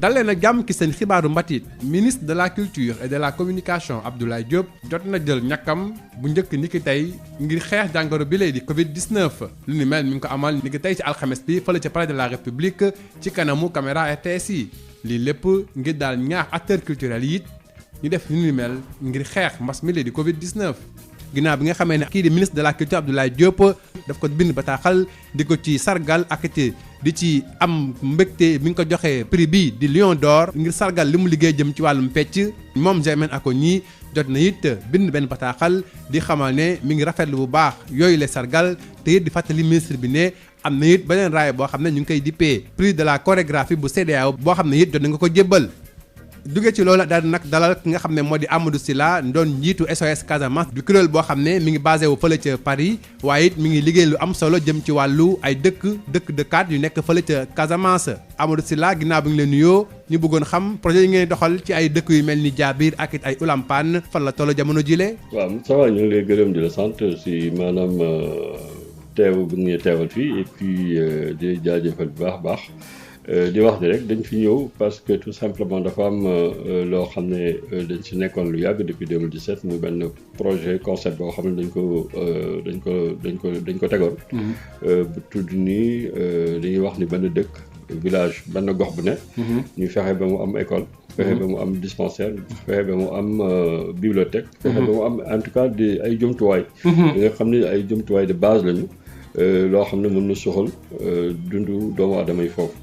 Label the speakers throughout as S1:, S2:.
S1: dalee na jàmm ki seen xibaaru mbatit ministre de la culture et de la communication Abdoulaye Diop jot na jël ñàkkam bu njëkk niki tey ngir xeex jàngoro bi lay di Covid-19 lu ni mel mi ngi ko amal niki tey ci alxames bi fële ca palais de la République ci kanamu caméra RTS yi lii lépp ngir daal ñaax acteurs culturels yi ñu def lu ni mel ngir xeex mbas mi lay di Covid-19. ginnaaw bi nga xamee ne kii di ministre de la culture Abdoulaye Diop daf ko bind bataaxal di ko ci sargal ak di ci am mbégte bi nga ko joxee prix bi di Lion d'Or ngir sargal li mu liggéey jëm ci wàllum pecc moom Germaine Acogny jot na it bind benn bataaxal di xamal ne mi ngi rafetlu bu baax yooyu le sargal te it di fàttali ministre bi ne am na it beneen raaya boo xam ne ñu ngi koy dippee prix de la chorégraphie bu CEDEAO boo xam ne it jot na nga ko jébbal. duggee ci loolu daal nag dalal ki nga xam ne moo di Amadou Sylla doon njiitu SOS Casamance du kuréel boo xam ne mi ngi basé wu fële ca Paris waaye it mi ngi liggéey lu am solo jëm ci wàllu ay dëkkaat yu nekk fële ca Casamance. Amadou Sylla ginnaaw bi ngi leen nuyoo ñu bëggoon xam projet yi ngeen doxal ci ay dëkk yu mel ni Jaabir ak it ay Oulampan fan la toll jamono jile.
S2: waaw ça va ñu ngi lay gërëm di la sant si maanaam teew bu ñu teewal fii et puis di jaajëfal bu baax. di wax ni rek dañ fi ñëw parce que tout simplement dafa am loo xam ne dañ ci nekkoon lu yàgg depuis 2017 muy benn projet concept boo xam ne dañ ko tegoon. bu tudd nii dañuy wax ni benn dëkk village benn gox bu ne. ñu fexe ba mu am école. fexe ba mu am dispensaire fexe ba mu am bibliothèque. fexe ba mu am en tout cas ay jumtuwaay. nga xam ne ay jumtuwaay de base lañu. loo xam ne mën na soxal dundu doomu aadama yi foofu.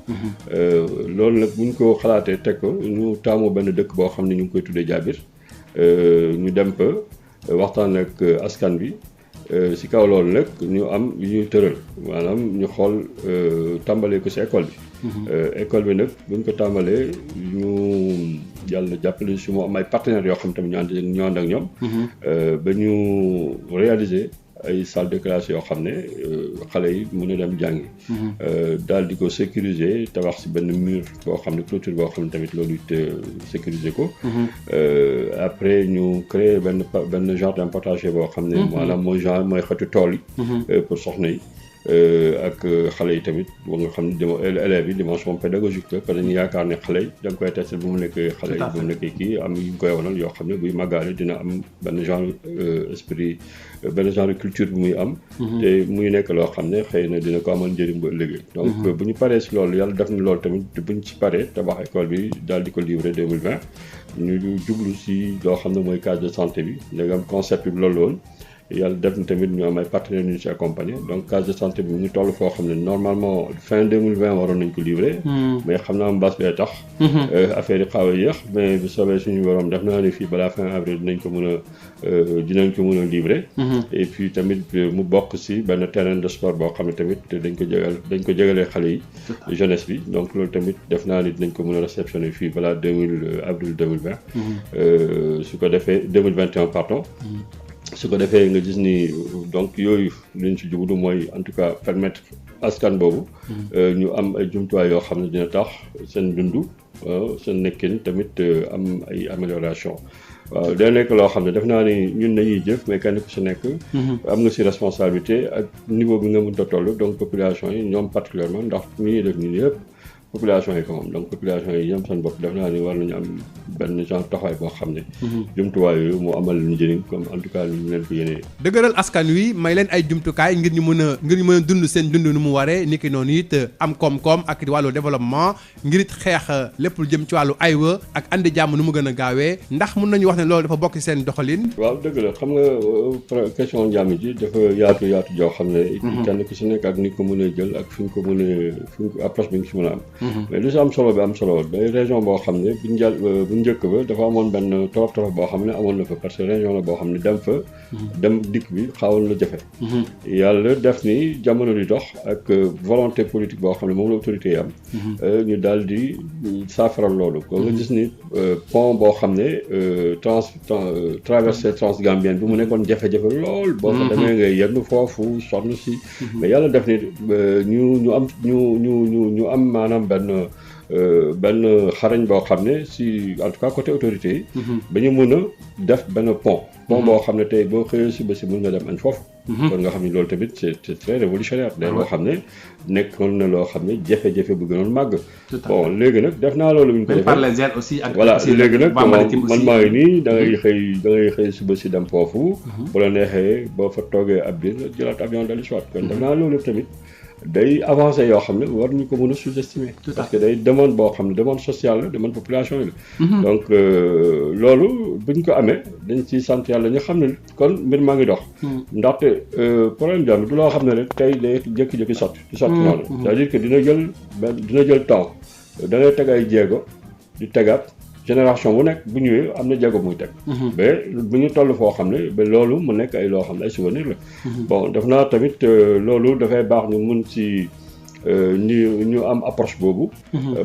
S2: loolu nag bu ñu ko xalaatee teg ko ñu taamu benn dëkk boo xam ne ñu ngi koy tuddee Jaabir ñu dem fa waxtaan ak askan bi si kaw loolu nag ñu am yu ñuy tëral maanaam ñu xool tàmbalee ko si école bi. école bi nag bu ñu ko tàmbalee ñu yàlla jàppale si mu am ay partenaires yoo xam tamit ñu ànd ak ñoom. ba ñu réaliser. ay salle de classe yoo xam ne xale yi mën a dem jàngi. daal di ko sécuriser tabax si benn mur boo xam ne clôture boo xam ne tamit loolu it sécuriser ko. après ñu créer benn jardin potager boo xam ne. maanaam mooy xeetu tool yi. pour soxna yi. ak xale yi tamit ba nga xam ne élèves yi dimension pédagogique la parce que dañuy yaakaar ne xale yi da nga koy testé bu mu nekk xale yi bu mu nekk kii am yu ñu koy wanal yoo xam ne buy màggaale dina am benn genre esprit benn genre culture bu muy am. te muy nekk loo xam ne xëy na dina ko amal njëriñ ba ëllëgee. donc bu ñu paree si loolu yàlla def na loolu tamit bu ñu ci paree tabax école bi daal di ko livrer 2020 ñu jublu si loo xam ne mooy case de santé bi ndegam concept bi loolu woon. yàlla def na tamit ñu am ay partenaires ñu ci accompagner donc case de santé bi mu ngi toll foo xam ne normalement fin 2020 waroon nañ ko livrer. mais xam naa mbas bee tax. affaire yi xaw a yéex mais bu soobee suñu borom def naa ne fii balaa fin avril dinañ ko mën a livrer. et puis tamit mu bokk si benn terrain de sport boo xam ne tamit dañ ko jégalee xale yi. jeunesse bi donc loolu tamit def naa ni dinañ ko mën a réceptionner fii balaa avril 2020. su ko defee 2021 pardon. su ko defee nga gis ni donc yooyu liñ ci jublu mooy en tout cas permettre askan boobu. ñu am ay jumtuwaay yoo xam ne dina tax seen dundu seen nekkin tamit am ay amélioration waaw day nekk loo xam ne def naa ni ñun dañuy jëf mais kenn ku si nekk. am nga si responsabilité ak niveau bi nga mënta toll donc population yi ñoom particulièrement ndax ñu ñuy def ñun yëpp. population yi ko moom donc population yi ñoom seen bopp def naa ni war nañu am benn genre taxawaay boo xam ne. jumtuwaay yooyu mu amal lu njëriñ comme en tout cas lu ñu leen ko yéenee.
S1: dëgëral askan wi may leen ay jumtukaay ngir ñu mën a dund seen dund nu mu waree niki noonu it am koom-koom ak wàllu développement ngir it xeex lépp lu jëm ci wàllu aywa ak andi jàmm nu mu gën a gaawee ndax mun nañu wax ne loolu dafa bokk ci seen doxalin.
S2: waaw dëgg la xam nga question jàmm ji dafa yaatu joo xam ne. kenn ku si nekk ak ni ko mën a jël ak fi ñu ko approche bi nga si mën a am. mais lu si am solo day région boo xam ne bu njëkk ba dafa amoon benn torof boo xam ne amoon na fa parce que région la boo xam ne dem dikk bi xawoon la jafe. yàlla def ni jamono di dox ak volonté politique boo xam ne moom la autorité yi am. ñu daal di saafaral loolu. ko nga gis ni pont boo xam ne traversée transgambienne bi mu nekkoon jafe-jafe lool. boo ko demee ngay yenn foofu sonn si. mais yàlla def ni ñu am maanaam benn benn xarañ boo xam ne si en tout cas côté autorité yi. ba ñu mun a def benn pont boo xam ne tey boo xëyee suba si mun nga dem añ foofu. kon nga xam ne loolu tamit c'est très révolutionnaire. day loo xam ne nekkoon na loo xam ne jafe-jafe bu gënoon màgg. bon léegi nag def naa loolu. bu ñu ko defee
S3: aussi ak
S2: voilà léegi nag man maa ngi nii da ngay xëy suba si dem foofu. bu la neexee boo fa toogee ab biir jëlaat avion dellu si waat kon def naa loolu tamit. day avancé yoo xam ne war ñu ko mën a sous-estimer parce que day demande boo xam ne demande sociale la demande population yi la donc loolu buñ ko amee dañ ciy sant yàlla ñu xam ne kon mbir maa ngi dox ndaxte problème bi du loo xam ne rek tey day jékki-jékki sotti noonu c'est-à-dire que dina jël temps da ngay teg ay jéego di tegaat génération bu nekk bu ñëwee am na jéego muy teg mais bu ñu toll foo xam ne ba loolu mu nekk ay loo xam ne ay souvenir la bon def naa tamit loolu dafay baax ñu mun ci ñu am approche boobu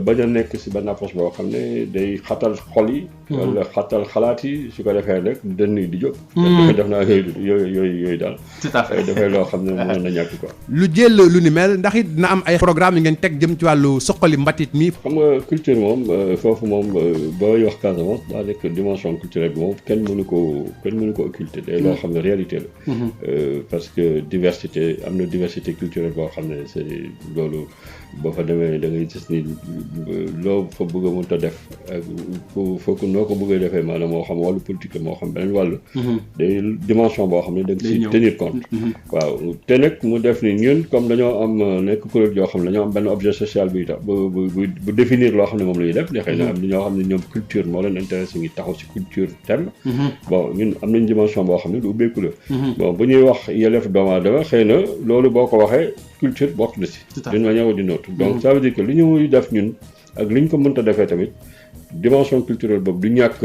S2: bañ a nekk si benn approche boo xam ne day xatal xol yi wala xatal xalaat yi su ko defee rek dënn yi di jóg def naa yooyu daal
S3: tout à fait
S2: dafay loo xam ne mën na ñàkk quoi
S1: lu jël lu ni mel ndax it dina am ay programme yi ngeen teg jëm ci wàllu soqali mbatit mi
S2: xam nga culture moom foofu moom booy wax Casamance daa nekk dimension culturelle bi moom kenn mënu ko occulter day loo xam ne réalité la parce que diversité am na diversité culturelle boo xam ne c'est loolu boo fa demee da ngay gis ni loo fa bëgg a mënut a def foo ko noo ko bëggee defee maanaam moo xam wàllu politique moo xam beneen wàllu day dimension boo xam ne da nga si tenir compte waaw te nag mu def ni ñun comme dañoo am nekk kuréel yoo xam ne dañoo am benn objet social buy tax bu définir loo xam ne moom la ñuy def ne xëy na am na ñoo xam ne ñoom culture moo leen intéressé ngi taxaw si culture thème bon ñun am nañ dimension boo xam ne lu ubbeeku la bon bu ñuy wax yelleef doomu aadama xëy na loolu boo ko waxee culture bokk na si d'une manière ou d'une autre donc ça veut dire que li ñuy def ñun ak li ñu ko mënta defee tamit dimension culturelle boobu du ñàkk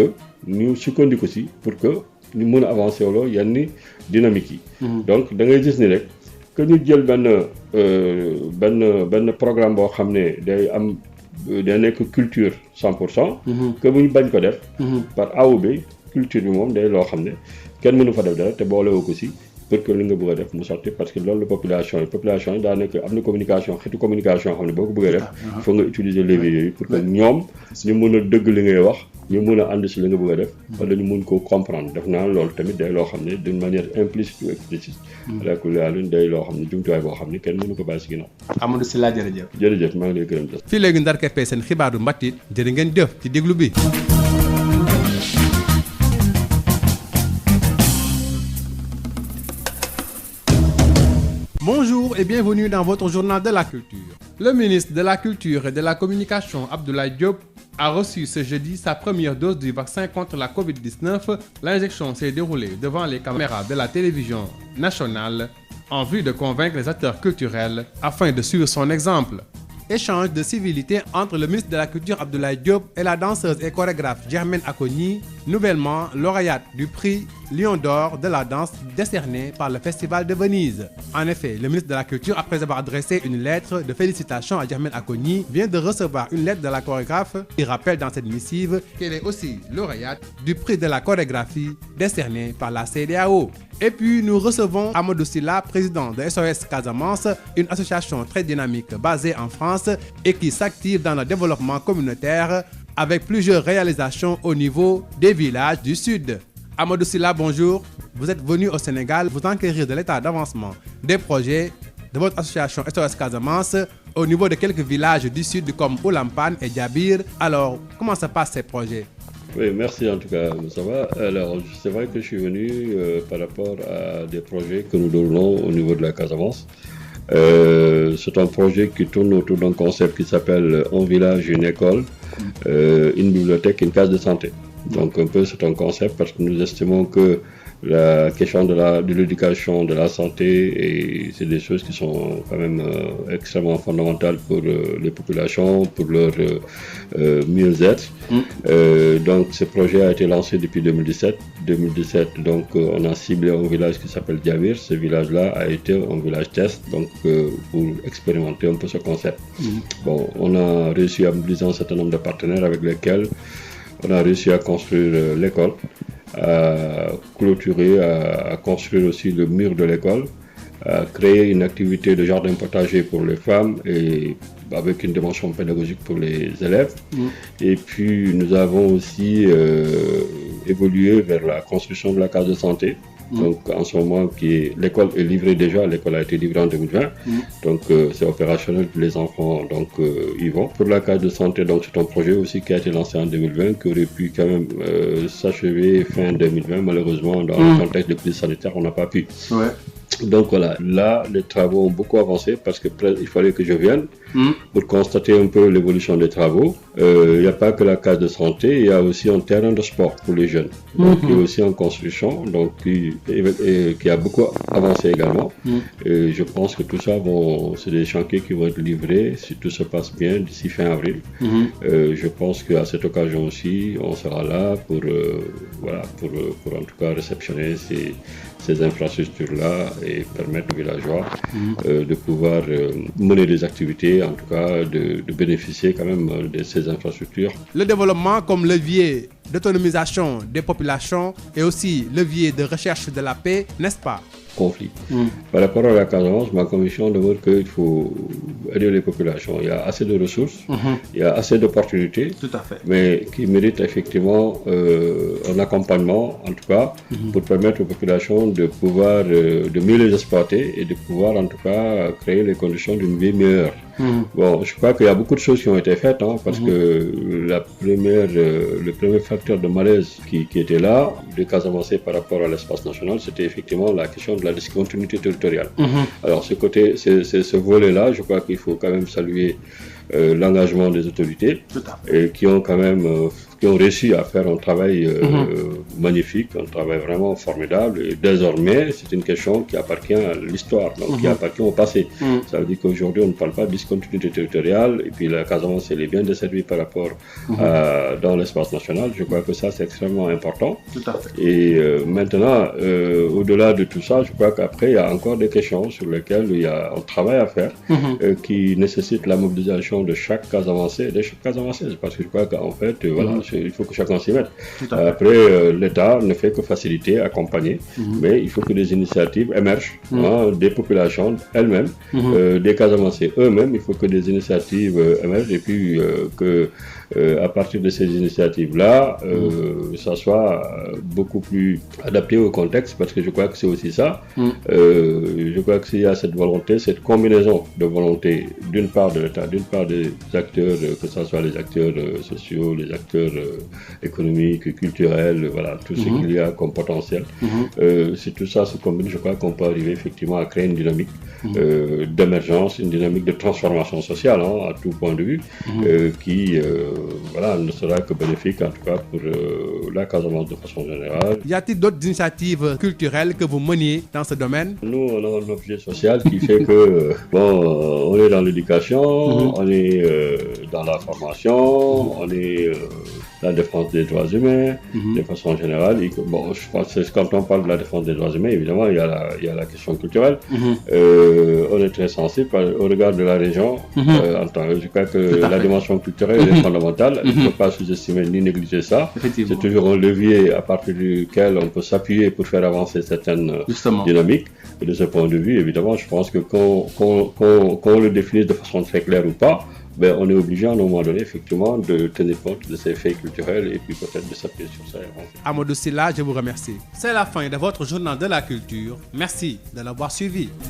S2: ñu sukkandiku si pour que ñu mën a avancer wala yenn dynamique yi donc da ngay gis ni rek que ñu jël benn programme boo xam ne day nekk culture 100% que bu ñu bañ ko def par A ou B culture bi moom day loo xam ne kenn mënu fa def dara te boolewoo ko si pour que li nga bëgg a def mu sotti parce que loolu la population yi daa nekk am na communication xeetu communication xam ne boo ko bëggee def il faut nga utiliser levier yooyu pour que ñoom ñu mën a dëgg li ngay wax ñu mën a ànd si li nga bëgg a def wala ñu mën koo comprendre def naa loolu tamit day loo xam ne d'une manière implicite ou explicite rek lu day loo xam ne jumtuwaay boo xam ne kenn mënu ko bàyyi si ginnaaw.
S3: Amadou Sylla
S2: jërëjëf maa ngi lay gërëm
S1: fii léegi Ndar Keppe seen xibaaru mbatit jërë ngeen jëf ci déglu bi. Bonjour et bienvenue dans votre journal de la culture. Le ministre de la Culture et de la Communication, Abdoulaye Diop, a reçu ce jeudi sa première dose du vaccin contre la Covid-19. L'injection s'est déroulée devant les caméras de la télévision nationale en vue de convaincre les acteurs culturels afin de suivre son exemple. Échange de civilité entre le ministre de la Culture Abdoulaye Diop et la danseuse et chorégraphe Germaine Acogny, nouvellement lauréate du prix Lion d'Or de la danse décerné par le Festival de Venise. En effet, le ministre de la Culture, après avoir adressé une lettre de félicitations à Germaine Acogny, vient de recevoir une lettre de la chorégraphe qui rappelle dans cette missive qu'elle est aussi lauréate du prix de la chorégraphie décerné par la CEDEAO. Et puis nous recevons Amadou Sylla, président de SOS Casamance, une association très dynamique basée en France et qui s'active dans le développement communautaire avec plusieurs réalisations au niveau des villages du Sud. Amadou Sylla, bonjour. Vous êtes venu au Sénégal vous enquérir de l'état d'avancement des projets de votre association SOS Casamance au niveau de quelques villages du Sud comme Oulampane et Djabir. Alors, comment se passent ces projets?
S2: Oui, merci en tout cas, ça va. Alors, c'est vrai que je suis venu par rapport à des projets que nous déroulons au niveau de la Casamance. C'est un projet qui tourne autour d'un concept qui s'appelle un village, une école, une bibliothèque, une case de santé. Donc un peu c'est un concept parce que nous estimons que la question de l'éducation, de la santé, et c'est des choses qui sont quand même extrêmement fondamentales pour les populations, pour leur mieux-être. Donc ce projet a été lancé depuis 2017. Donc on a ciblé un village qui s'appelle Djabir. Ce village-là a été un village test, donc pour expérimenter un peu ce concept. Bon, on a réussi à mobiliser un certain nombre de partenaires avec lesquels on a réussi à construire l'école, à clôturer, à construire aussi le mur de l'école, à créer une activité de jardin potager pour les femmes et avec une dimension pédagogique pour les élèves. Et puis nous avons aussi évolué vers la construction de la case de santé. Donc en ce moment, l'école est livrée déjà, l'école a été livrée en 2020, donc c'est opérationnel pour les enfants, donc y vont. Pour la case de santé, donc c'est un projet aussi qui a été lancé en 2020, qui aurait pu quand même s'achever fin 2020, malheureusement dans le contexte de crise sanitaire, on n'a pas pu.
S3: Ouais.
S2: Donc voilà, là les travaux ont beaucoup avancé parce que il fallait que je vienne pour constater un peu l'évolution des travaux. Il n'y a pas que la case de santé, il y a aussi un terrain de sport pour les jeunes, donc, qui est aussi en construction, donc qui a beaucoup avancé également. Et je pense que tout ça, c'est des chantiers qui vont être livrés si tout se passe bien d'ici fin avril. Je pense qu'à cette occasion aussi, on sera là pour en tout cas réceptionner ces infrastructures-là et permettre aux villageois de pouvoir mener des activités, en tout cas de bénéficier quand même de ces infrastructures.
S1: Le développement comme levier d'autonomisation des populations et aussi levier de recherche de la paix, n'est-ce pas?
S2: Conflit. Par rapport à la Casamance, ma commission demande qu'il faut aider les populations. Il y a assez de ressources, il y a assez d'opportunités,
S3: Tout à fait.
S2: mais qui méritent effectivement un accompagnement, en tout cas, pour permettre aux populations de pouvoir de mieux les exploiter et de pouvoir en tout cas créer les conditions d'une vie meilleure. Bon, je crois qu'il y a beaucoup de choses qui ont été faites, parce que le premier facteur de malaise qui était là, de Casamance par rapport à l'espace national, c'était effectivement la question de la discontinuité territoriale. Alors ce volet-là, je crois qu'il faut quand même saluer l'engagement des autorités qui ont quand même réussi à faire un travail magnifique, un travail vraiment formidable. Et désormais, c'est une question qui appartient à l'histoire, donc qui appartient au passé. Ça veut dire qu'aujourd'hui, on ne parle pas de discontinuité territoriale, et puis la Casamance, elle est bien desservie par rapport dans l'espace national. Je crois que ça, c'est extrêmement important.
S3: Tout à fait.
S2: Et maintenant, au-delà de tout ça, je crois qu'après, il y a encore des questions sur lesquelles il y a un travail à faire qui nécessite la mobilisation de chaque Casamançais et de chaque Casamançaise, parce que je crois qu'en fait, voilà, il faut que chacun s'y mette. Après, l'État ne fait que faciliter, accompagner, mais il faut que des initiatives émergent des populations elles-mêmes, des Casamançais eux-mêmes. Il faut que des initiatives émergent et puis à partir de ces initiatives-là, ça soit beaucoup plus adapté au contexte, parce que je crois que c'est aussi ça. Je crois que s'il y a cette volonté, cette combinaison de volonté, d'une part de l'État, d'une part des acteurs, que ce soit les acteurs sociaux, les acteurs économiques, culturels, voilà, tout ce qu'il y a comme potentiel. Si tout ça se combine, je crois qu'on peut arriver effectivement à créer une dynamique d'émergence, une dynamique de transformation sociale, à tout point de vue, qui ne sera que bénéfique, en tout cas pour la Casamance de façon générale.
S1: Y a-t-il d'autres initiatives culturelles que vous meniez dans ce domaine?
S2: Nous, on a un objet social qui fait que, on est dans l'éducation, on est dans la formation, on est la défense des droits humains, de façon générale. Bon, je pense que quand on parle de la défense des droits humains, évidemment, il y a la question culturelle. On est très sensible au regard de la région. Je crois que la dimension culturelle est fondamentale. Il ne faut pas sous-estimer ni négliger ça. C'est toujours un levier à partir duquel on peut s'appuyer pour faire avancer certaines dynamiques. Et de ce point de vue, évidemment, je pense que qu'on le définisse de façon très claire ou pas, on est obligé à un moment donné, effectivement, de tenir compte de ces faits culturels et puis peut-être de s'appuyer sur ça.
S1: Amadou Sylla, je vous remercie. C'est la fin de votre journal de la culture. Merci de l'avoir suivi.